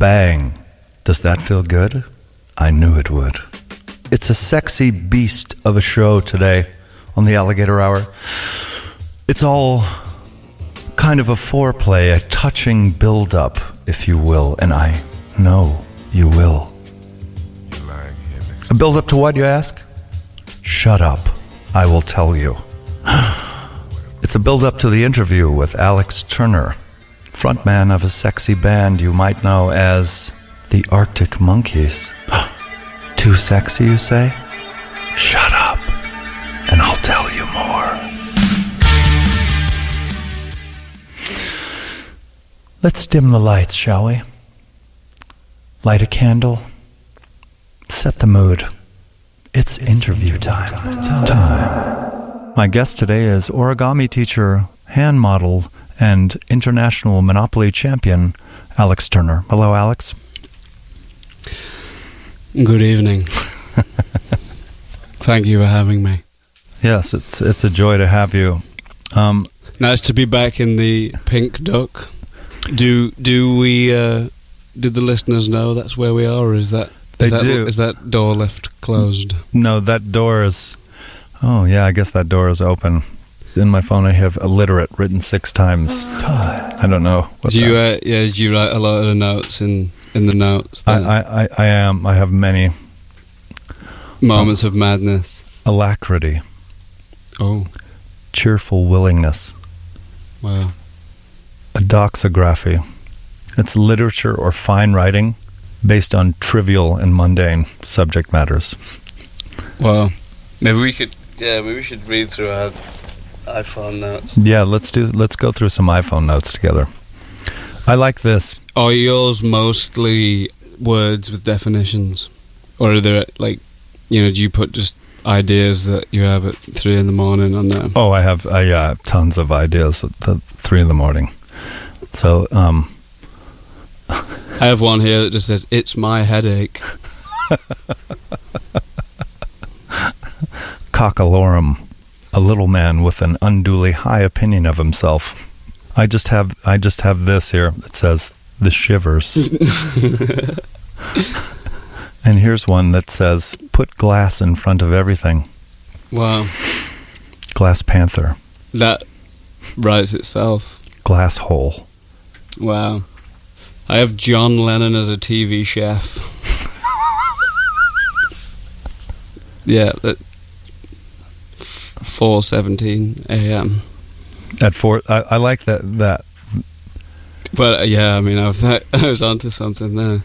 Bang. Does that feel good? I knew it would. It's a sexy beast of a show today on the Alligator Hour. It's all kind of a foreplay, a touching build-up, if you will, and I know you will. A build-up to what, you ask? Shut up. I will tell you. It's a build-up to the interview with Alex Turner, frontman of a sexy band you might know as the Arctic Monkeys. Too sexy, you say? Shut up, and I'll tell you more. Let's dim the lights, shall we? Light a candle. Set the mood. It's interview time. My guest today is origami teacher, hand model, and international Monopoly champion, Alex Turner. Hello, Alex. Good evening. Thank you for having me. Yes, it's a joy to have you. Nice to be back in the Pink Duck. Do the listeners know that's where we are, or is that door left closed? No, that door is. Oh yeah, I guess that door is open. In my phone, I have illiterate written 6 times. I don't know. Do you write a lot of the notes in the notes? I am. I have many moments of madness. Alacrity. Oh. Cheerful willingness. Wow. A doxography. It's literature or fine writing based on trivial and mundane subject matters. Well, maybe we should read through our iPhone notes. Yeah, let's go through some iPhone notes together. I like this. Are yours mostly words with definitions? Or are there, do you put just ideas that you have at 3 in the morning on there? Oh, I have tons of ideas at 3 in the morning. So, I have one here that just says, "It's my headache." Cockalorum, a little man with an unduly high opinion of himself. I just have this here that says, "The shivers." And here's one that says, "Put glass in front of everything." Wow. Glass Panther. That writes itself. Glass hole. Wow. I have John Lennon as a TV chef. Yeah, at 4:17 a.m. At 4, I like that. But yeah, I mean, I was onto something there.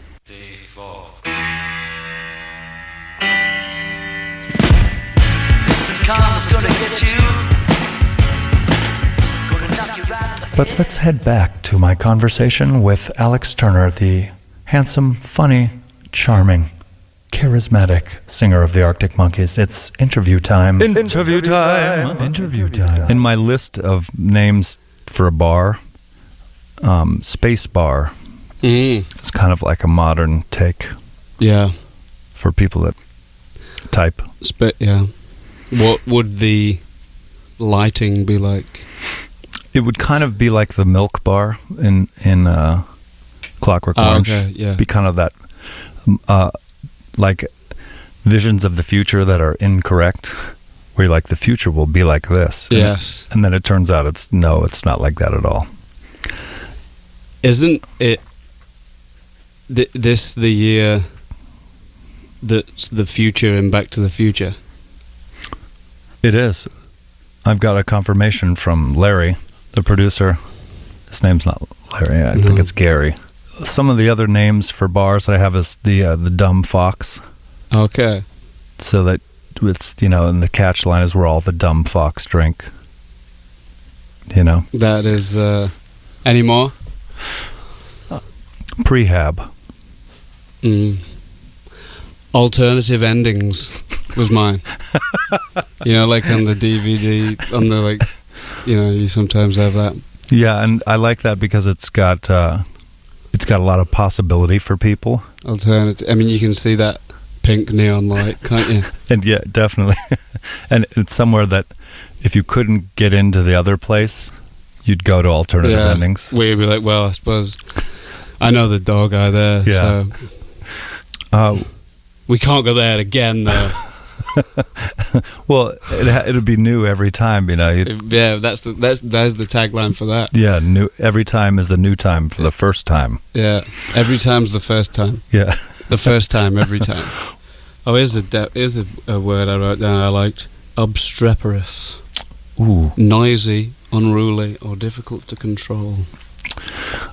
But let's head back to my conversation with Alex Turner, the handsome, funny, charming, charismatic singer of the Arctic Monkeys. It's interview time. Interview time. Interview time. In my list of names for a bar, Space Bar. It's kind of like a modern take. Yeah. For people that type. Yeah. What would the lighting be like? It would kind of be like the Milk Bar in Clockwork Orange. Okay, yeah. Be kind of that, like visions of the future that are incorrect, where you're like, the future will be like this. Yes. And then it turns out it's not like that at all. Isn't it this the year that's the future in Back to the Future? It is. I've got a confirmation from Larry, the producer. His name's not Larry. I think it's Gary. Some of the other names for bars that I have is the Dumb Fox. Okay. So that it's, and the catch line is where all the dumb fox drink. That is, any more? Prehab. Alternative endings was mine. Like on the DVD, on the you sometimes have that. Yeah, and I like that because it's got a lot of possibility for people. Alternative. I mean, you can see that pink neon light, can't you? And yeah, definitely. And it's somewhere that if you couldn't get into the other place, you'd go to alternative endings. Where you'd be like, well, I suppose I know the door guy there. Yeah. So we can't go there again, though. Well, it'd be new every time, you know. Yeah, that's the tagline for that. Yeah, new every time is the new time for the first time. Yeah, every time's the first time. Yeah, the first time every time. Oh, here's a word I wrote down. I liked obstreperous. Ooh, noisy, unruly, or difficult to control.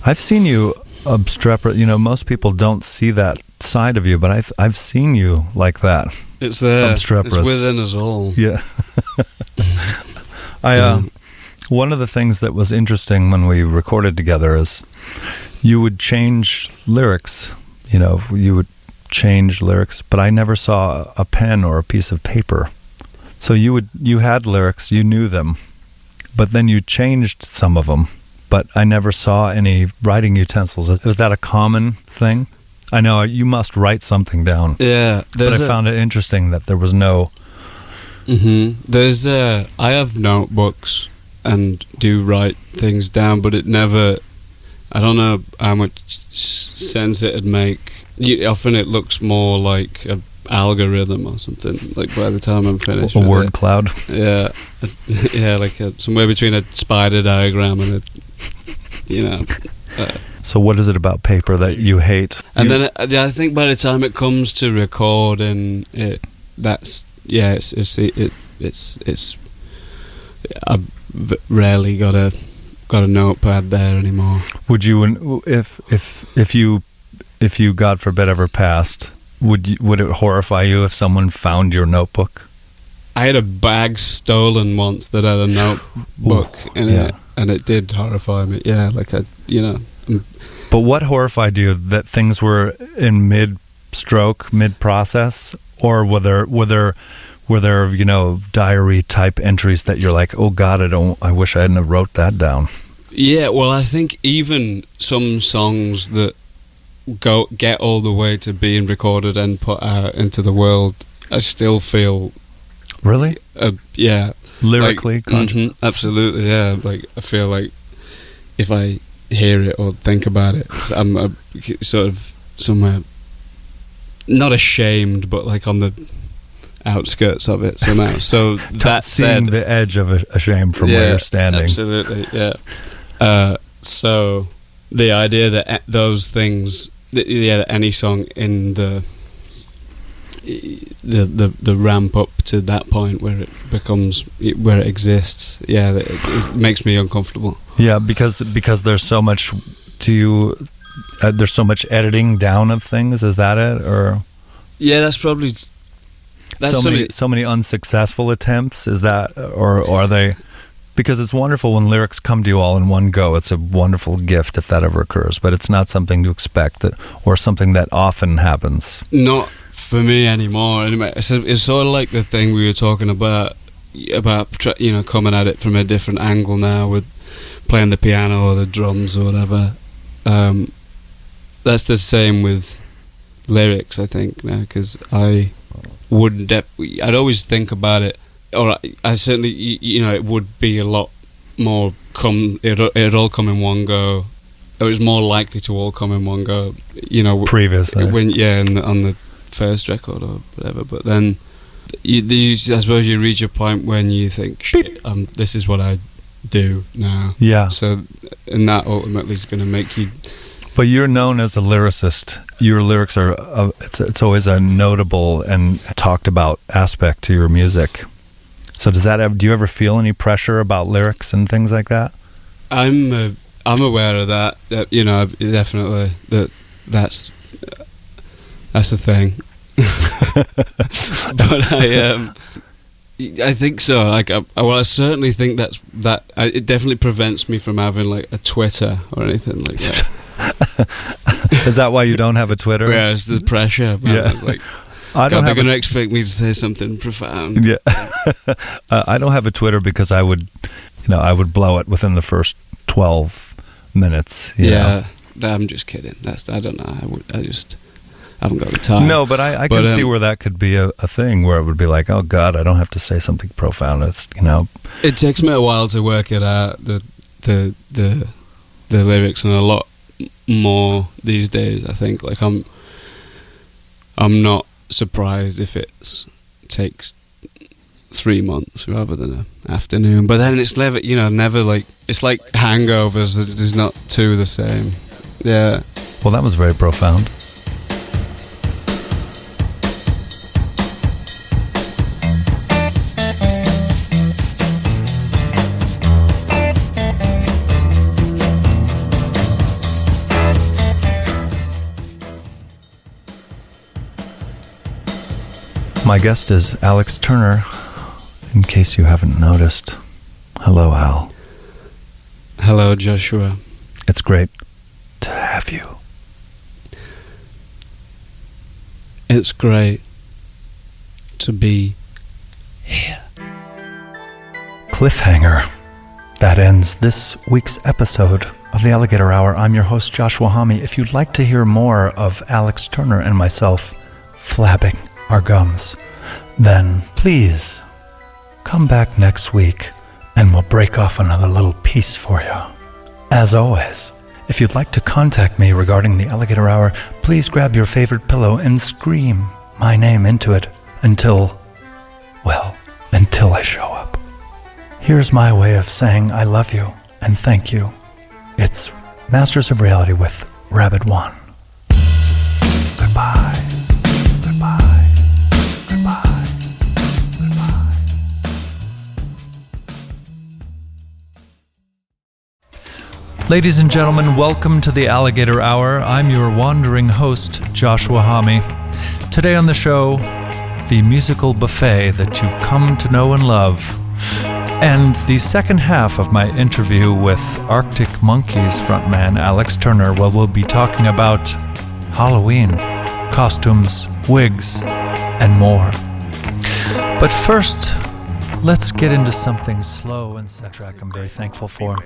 I've seen you obstreperous. You know, most people don't see that side of you, but I've seen you like that. It's there. Obstreperous. It's within us all. Yeah. One of the things that was interesting when we recorded together is you would change lyrics. You know, you would change lyrics, but I never saw a pen or a piece of paper. So you had lyrics, you knew them, but then you changed some of them. But I never saw any writing utensils. Was that a common thing? I know you must write something down. Yeah, but I found it interesting that there was no. There's I have notebooks and do write things down, but it never. I don't know how much sense it'd make. Often it looks more like an algorithm or something. Like by the time I'm finished, a word cloud. Yeah, yeah, like somewhere between a spider diagram and a, you know. So what is it about paper that you hate? And then I think by the time it comes to recording it, it's I've rarely got a notepad there anymore. Would you, if you God forbid ever passed, would it horrify you if someone found your notebook? I had a bag stolen once that had a notebook in it, and it did horrify me. Yeah, like But what horrified you? That things were in mid-stroke, mid-process, or were there diary type entries that you're like, oh God, I wish I hadn't have wrote that down. Yeah, well, I think even some songs that get all the way to being recorded and put out into the world, I still feel really, lyrically conscious. Absolutely, yeah. Like I feel like if I hear it or think about it, I'm sort of somewhere not ashamed, but like on the outskirts of it somehow. So that seeing the edge of a shame from where you're standing. Absolutely, yeah. So the idea that those things, that any song in the ramp up to that point where it exists, it makes me uncomfortable. Yeah, because there's so much there's so much editing down of things. Is that it, or? Yeah, that's probably. So many unsuccessful attempts. Is that, or are they? Because it's wonderful when lyrics come to you all in one go. It's a wonderful gift if that ever occurs, but it's not something to expect, or something that often happens. Not for me anymore. Anyway, it's sort of like the thing we were talking about coming at it from a different angle now with playing the piano or the drums or whatever. That's the same with lyrics, I think, now, because I wouldn't. I'd always think about it. Or I certainly, it would be a lot more. It'd all come in one go. It was more likely to all come in one go. Previously, on the first record or whatever. But then, I suppose you reach a point when you think, "Shit, this is what I do now." Yeah. So, and that ultimately is going to make you. But you're known as a lyricist. Your lyrics are. It's always a notable and talked about aspect to your music. So do you ever feel any pressure about lyrics and things like that? I'm aware of that. Definitely that's the thing. But I think so. Like, I certainly think that it definitely prevents me from having like a Twitter or anything like that. Is that why you don't have a Twitter? Yeah, it's the pressure. Man. Yeah, it's like. They're going to expect me to say something profound. Yeah, I don't have a Twitter because I would blow it within the first 12 minutes. Yeah, I'm just kidding. I don't know. I haven't got the time. No, but I can see where that could be a thing where it would be like, oh God, I don't have to say something profound. It's It takes me a while to work it out, the lyrics, and a lot more these days. I think like I'm not surprised if it takes 3 months rather than an afternoon. But then it's never, never like, it's like hangovers. There's not two the same. Yeah. Well, that was very profound. My guest is Alex Turner, in case you haven't noticed. Hello, Al. Hello, Joshua. It's great to have you. It's great to be here. Cliffhanger. That ends this week's episode of the Alligator Hour. I'm your host, Joshua Homme. If you'd like to hear more of Alex Turner and myself flabbing our gums, then please come back next week and we'll break off another little piece for you. As always, if you'd like to contact me regarding the Alligator Hour, please grab your favorite pillow and scream my name into it until I show up. Here's my way of saying I love you and thank you. It's Masters of Reality with Rabbit One. Goodbye. Goodbye. Goodbye. Goodbye. Ladies and gentlemen, welcome to the Alligator Hour. I'm your wandering host, Joshua Homme. Today on the show, the musical buffet that you've come to know and love, and the second half of my interview with Arctic Monkeys frontman Alex Turner, where we'll be talking about Halloween, costumes, wigs, and more. But first, let's get into something slow and track I'm very thankful for.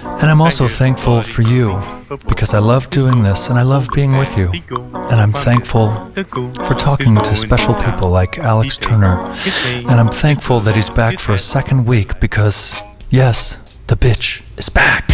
And I'm also thankful for you, because I love doing this and I love being with you. And I'm thankful for talking to special people like Alex Turner. And I'm thankful that he's back for a second week because, yes, the bitch is back.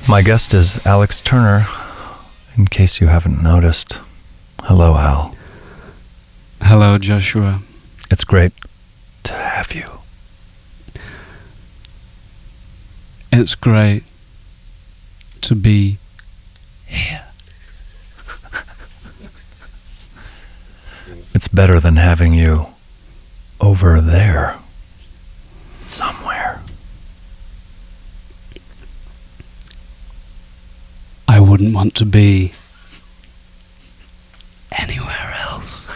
My guest is Alex Turner, in case you haven't noticed. Hello, Al. Hello, Joshua. It's great to have you. It's great to be here. It's better than having you over there somewhere. I wouldn't want to be anywhere else.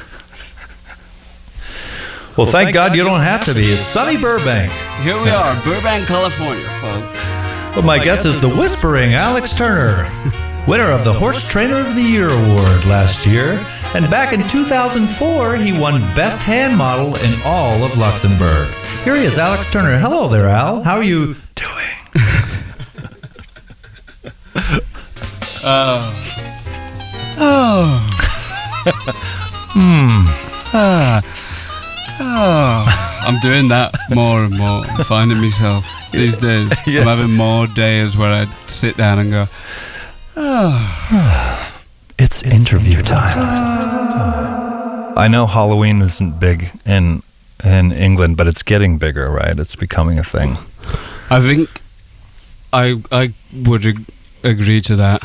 Well, thank God you don't have to be. It's sunny Burbank. Here we are, Burbank, California, folks. Well, my guest is the whispering Alex Turner, winner of the Horse Trainer of the Year award last year. And back in 2004, he won Best Hand Model in all of Luxembourg. Here he is, Alex Turner. Hello there, Al. How are you doing? I'm doing that more and more. I'm finding myself these days. Yeah. I'm having more days where I sit down and go, It's interview time. I know Halloween isn't big in England, but it's getting bigger, right? It's becoming a thing. I think I would agree to that.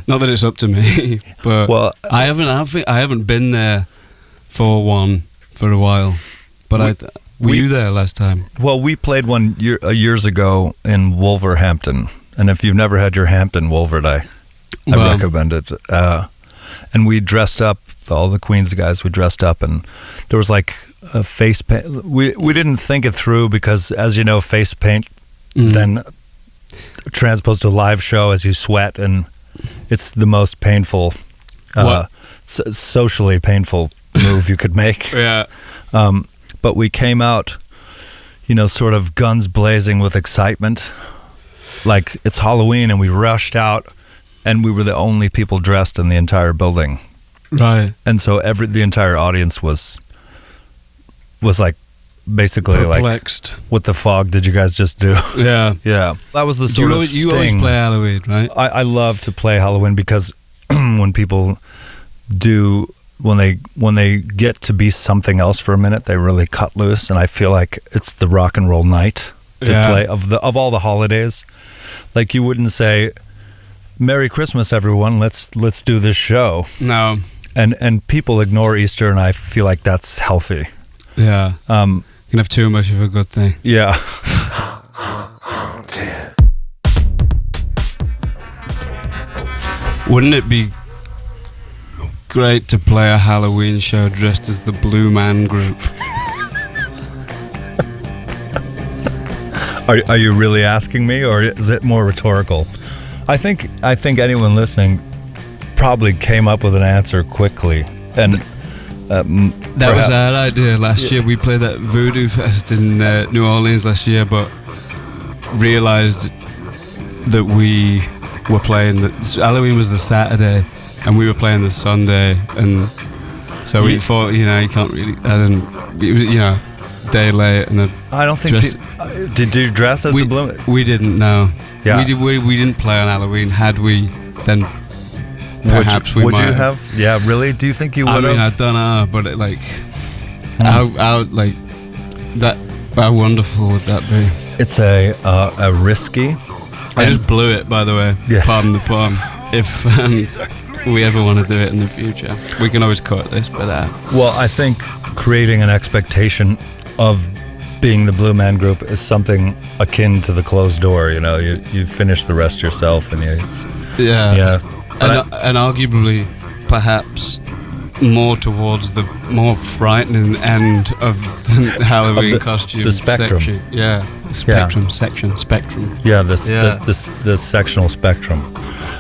Not that it's up to me, but I haven't been there for one for a while. But were you there last time? Well, we played one years ago in Wolverhampton, and if you've never had your Hampton Wolvered, I recommend it. And we dressed up, all the Queen's guys. We dressed up, and there was like a face paint. We didn't think it through because, as you know, face paint then transposed to a live show as you sweat, and it's the most painful, socially painful move you could make. Yeah. But we came out, sort of guns blazing with excitement. Like, it's Halloween and we rushed out and we were the only people dressed in the entire building. Right. And so the entire audience was like, basically perplexed. Like, what the fuck did you guys just do? Yeah. Yeah. That was the sort of sting. You always play Halloween, right? I love to play Halloween because when people when they get to be something else for a minute, they really cut loose, and I feel like it's the rock and roll night to play of all the holidays. Like, you wouldn't say, "Merry Christmas, everyone. Let's do this show." No. And people ignore Easter, and I feel like that's healthy. Yeah. You can have too much of a good thing. Yeah. Wouldn't it be great to play a Halloween show dressed as the Blue Man Group? Are you really asking me, or is it more rhetorical? I think anyone listening probably came up with an answer quickly, and that was our idea last year. We played that Voodoo Fest in New Orleans last year, but realised that we were playing Halloween was the Saturday, and we were playing the Sunday, and so we thought, you can't really. It was, day late, and then I don't think. Did you dress as the Blue? We didn't know. Yeah. We didn't play on Halloween. Had we, then perhaps we might. Would you have? Yeah, really? Do you think you would have? I mean, I don't know, but how wonderful would that be? It's a risky. I just blew it, by the way. Yeah. Pardon the pun. If we ever want to do it in the future, we can always cut this, but well, I think creating an expectation of being the Blue Man Group is something akin to the closed door. You finish the rest yourself, and and arguably, perhaps more towards the more frightening end of the Halloween costume, the spectrum. Section. Yeah, spectrum section, spectrum. Yeah, the sectional spectrum.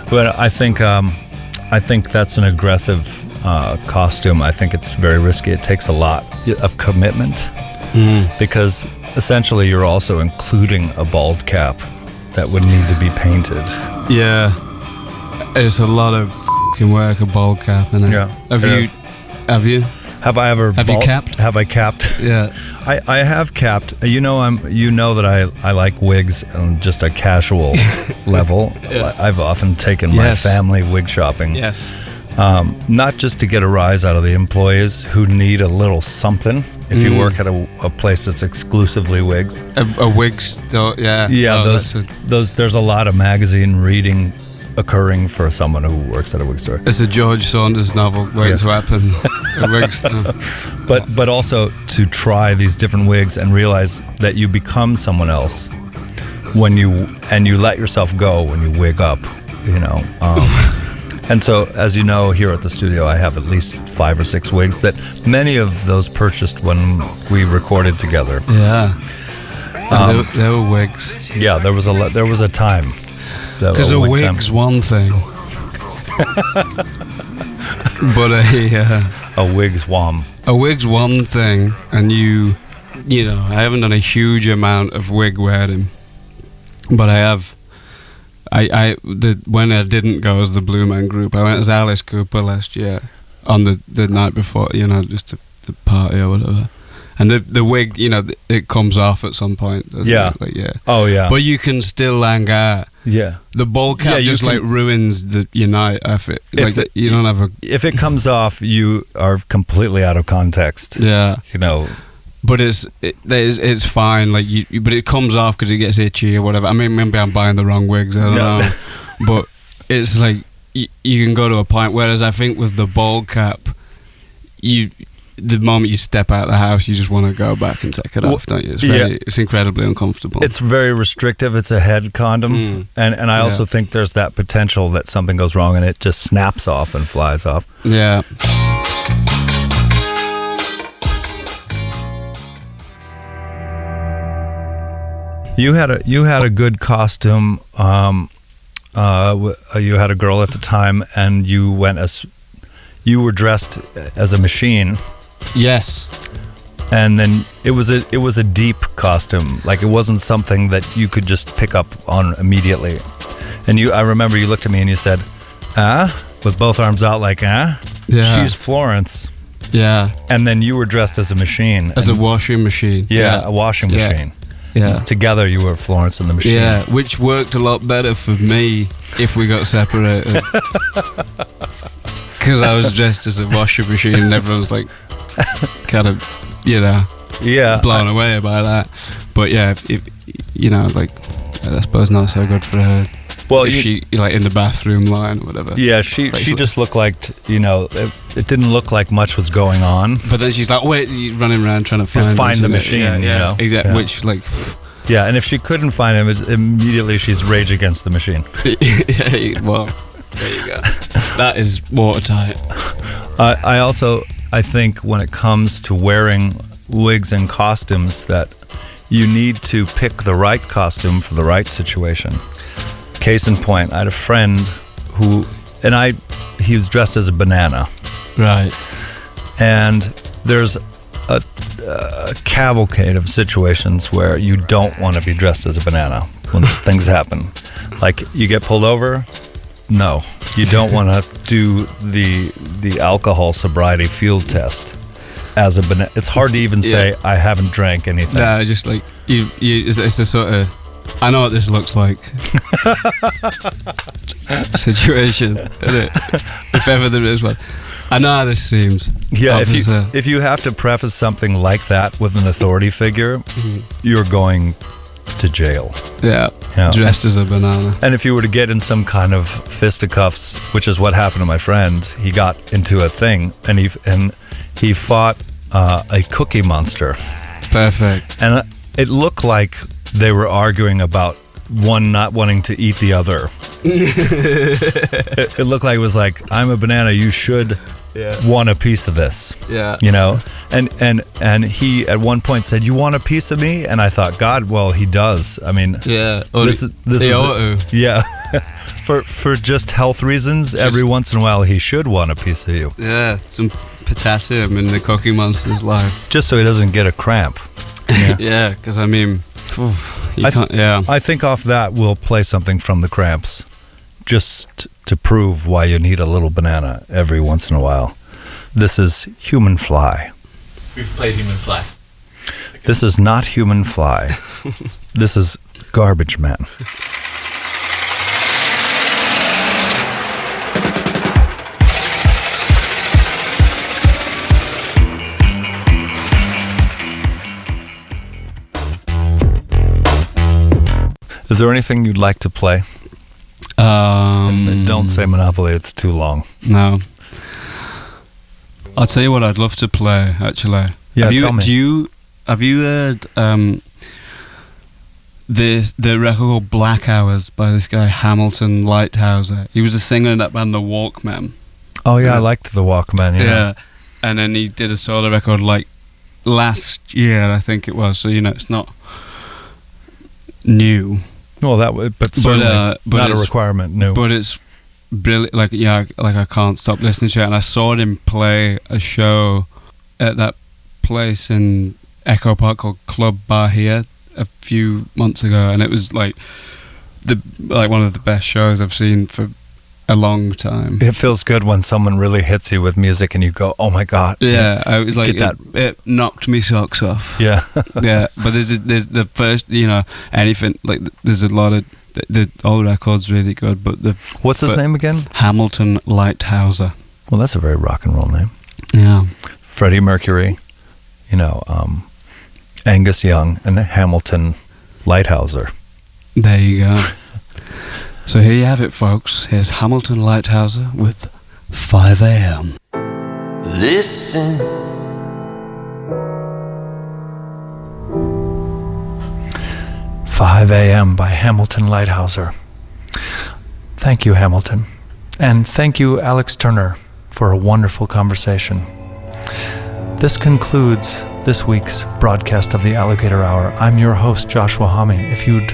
But I think that's an aggressive costume. I think it's very risky. It takes a lot of commitment because essentially you're also including a bald cap that would need to be painted. Yeah, it's a lot of fucking work, a bald cap, isn't it? Yeah. Have you? Have I ever? Have you capped? Have I capped? Yeah. I have capped. That I like wigs on just a casual level. Yeah. I've often taken my family wig shopping. Yes. Not just to get a rise out of the employees who need a little something. If you work at a place that's exclusively wigs, a wig store, yeah. There's a lot of magazine reading occurring for someone who works at a wig store. It's a George Saunders novel waiting to happen. A wig store. But also to try these different wigs and realize that you become someone else when you let yourself go when you wig up. And so, as you know, here at the studio, I have at least 5 or 6 wigs that many of those purchased when we recorded together. Yeah, there were wigs. Yeah, there was a time. Because a wig's one thing, but a wig's one. A wig's one thing, and I haven't done a huge amount of wig wearing, but I have. When I didn't go as the Blue Man Group, I went as Alice Cooper last year on the night before, just the party or whatever. And the wig, it comes off at some point, doesn't it? Like, yeah. Oh, yeah. But you can still hang out. Yeah. The ball cap ruins your night outfit. You don't have a... If it comes off, you are completely out of context. Yeah. But it's fine. But it comes off because it gets itchy or whatever. I mean, maybe I'm buying the wrong wigs. I don't know. But it's like you can go to a point. Whereas I think with the bald cap, the moment you step out of the house, you just want to go back and take it off, don't you? It's incredibly uncomfortable. It's very restrictive. It's a head condom, and I also think there's that potential that something goes wrong and it just snaps off and flies off. Yeah. You had a good costume. You had a girl at the time, and you were dressed as a machine. Yes. And then it was a deep costume. Like, it wasn't something that you could just pick up on immediately. And I remember you looked at me and you said, with both arms out, like, Yeah. she's Florence. Yeah. And then you were dressed as a machine. As a washing machine. Yeah, a washing machine. Yeah. Together you were Florence and the machine. Yeah, which worked a lot better for me if we got separated. Because I was dressed as a washing machine and everyone was like, kind of, blown away by that. But yeah, if I suppose not so good for her. Well, if she like in the bathroom line or whatever. Yeah, she just looked like, it didn't look like much was going on. But then she's like, wait, you're running around trying to find the machine. Yeah, exactly. Yeah. Which like. Yeah, and if she couldn't find him, immediately she's rage against the machine. Yeah, well, there you go. That is watertight. I think when it comes to wearing wigs and costumes, that you need to pick the right costume for the right situation. Case in point, I had a friend he was dressed as a banana. Right. And there's a cavalcade of situations where you don't want to be dressed as a banana when things happen. Like, you get pulled over. No, you don't want to do the alcohol sobriety field test as a banana. It's hard to even say I haven't drank anything. No, just like it's a sort of, I know what this looks like situation, isn't it? If ever there is one. I know how this seems. Yeah, if you have to preface something like that with an authority figure, you're going to jail. Yeah, dressed as a banana. And if you were to get in some kind of fisticuffs, which is what happened to my friend, he got into a thing and he fought a Cookie Monster. Perfect. And it looked like they were arguing about one not wanting to eat the other. It looked like it was like, I'm a banana, you should want a piece of this. Yeah. And he at one point said, you want a piece of me? And I thought, God, well, he does. I mean, this is yeah. For just health reasons, every once in a while he should want a piece of you. Yeah, some potassium in the Cookie Monster's life. Just so he doesn't get a cramp. Yeah, because I mean, I think off that we'll play something from the Cramps, just to prove why you need a little banana every once in a while. This is Human Fly. We've played Human Fly. Okay. This is not Human Fly. This is Garbageman. Is there anything you'd like to play? Don't say Monopoly, it's too long. No. I'll tell you what I'd love to play, actually. Yeah, tell me. Have you heard the record called Black Hours by this guy Hamilton Leithauser? He was a singer in that band The Walkmen. Oh yeah, I liked The Walkmen. Yeah. And then he did a solo record like last year, I think it was. So it's not new. Well, but certainly not a requirement. No, but it's brilliant. Like I can't stop listening to it. And I saw him play a show at that place in Echo Park called Club Bahia a few months ago, and it was like one of the best shows I've seen for a long time. It feels good when someone really hits you with music and you go, "Oh my god!" Yeah, I was like, it knocked me socks off. Yeah, yeah. But there's the first, anything like there's a lot of the old records really good. But what's his name again? Hamilton Leithauser. Well, that's a very rock and roll name. Yeah, Freddie Mercury, Angus Young, and Hamilton Leithauser. There you go. So here you have it, folks. Here's Hamilton Leithauser with 5 a.m. Listen. "5 a.m. by Hamilton Leithauser. Thank you, Hamilton. And thank you, Alex Turner, for a wonderful conversation. This concludes this week's broadcast of the Alligator Hour. I'm your host, Joshua Homme. If you'd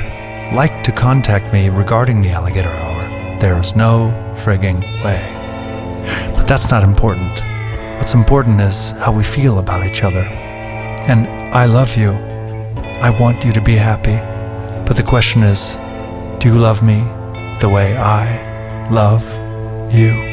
like to contact me regarding the Alligator Hour, there's no frigging way. But that's not important. What's important is how we feel about each other. And I love you. I want you to be happy. But the question is, do you love me the way I love you?